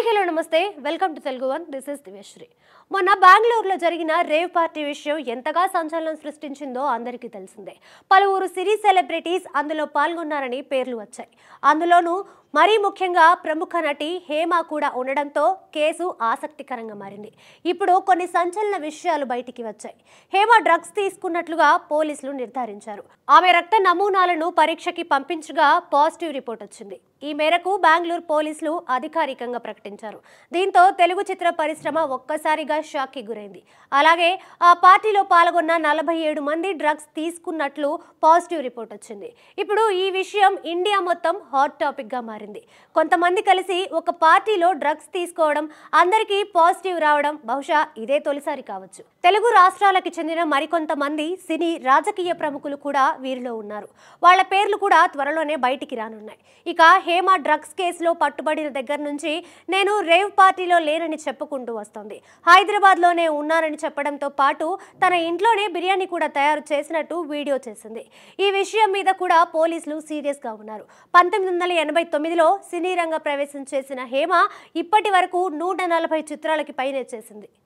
Hi hello నమస్తే welcome to Telugu one this is Divyasri. మొన్న బెంగళూరులో జరిగిన రేవ్ పార్టీ విషయం ఎంతగా సంచలనం సృష్టించిందో అందరికీ తెలిసిందే. పలువురు సినీ సెలబ్రిటీస్ అందులో పాల్గొన్నారని పేర్లు వచ్చాయి. అందులోనూ మరీ ముఖ్యంగా ప్రముఖ నటి హేమ కూడా ఉండడంతో కేసు ఆసక్తికరంగా మారింది. ఇప్పుడు కొన్ని సంచలన విషయాలు బయటికి వచ్చాయి. హేమ డ్రగ్స్ తీసుకున్నట్లుగా పోలీసులు నిర్ధారించారు. ఆమె రక్త నమూనాలను పరీక్షకి పంపించగా పాజిటివ్ రిపోర్ట్ వచ్చింది. ఈ మేరకు బెంగళూరు పోలీసులు అధికారికంగా ప్రకటించారు. దీంతో తెలుగు చిత్ర పరిశ్రమ ఒక్కసారిగా షాక్కి గురైంది. అలాగే ఆ పార్టీలో పాల్గొన్న 47 మంది డ్రగ్స్ తీసుకున్నట్లు పాజిటివ్ రిపోర్ట్ వచ్చింది. ఇప్పుడు ఈ విషయం ఇండియా మొత్తం హాట్ టాపిక్ గా మారింది. కొంతమంది కలిసి ఒక పార్టీలో డ్రగ్స్ తీసుకోవడం, అందరికీ పాజిటివ్ రావడం బహుశా ఇదే తొలిసారి కావచ్చు. తెలుగు రాష్ట్రాలకు చెందిన మరికొంతమంది సినీ రాజకీయ ప్రముఖులు కూడా వీరిలో ఉన్నారు. వాళ్ళ పేర్లు కూడా త్వరలోనే బయటికి రానున్నాయి. ఇక హేమ డ్రగ్స్ కేసులో పట్టుబడిన దగ్గర నుంచి నేను రేవ్ పార్టీలో లేనని చెప్పుకుంటూ వస్తోంది. హైదరాబాద్లోనే ఉన్నానని చెప్పడంతో పాటు తన ఇంట్లోనే బిర్యానీ కూడా తయారు చేసినట్టు వీడియో చేసింది. ఈ విషయం మీద కూడా పోలీసులు సీరియస్గా ఉన్నారు. 1989లో సినీ రంగ ప్రవేశం చేసిన హేమ ఇప్పటి వరకు 140 చిత్రాలకి పైనే చేసింది.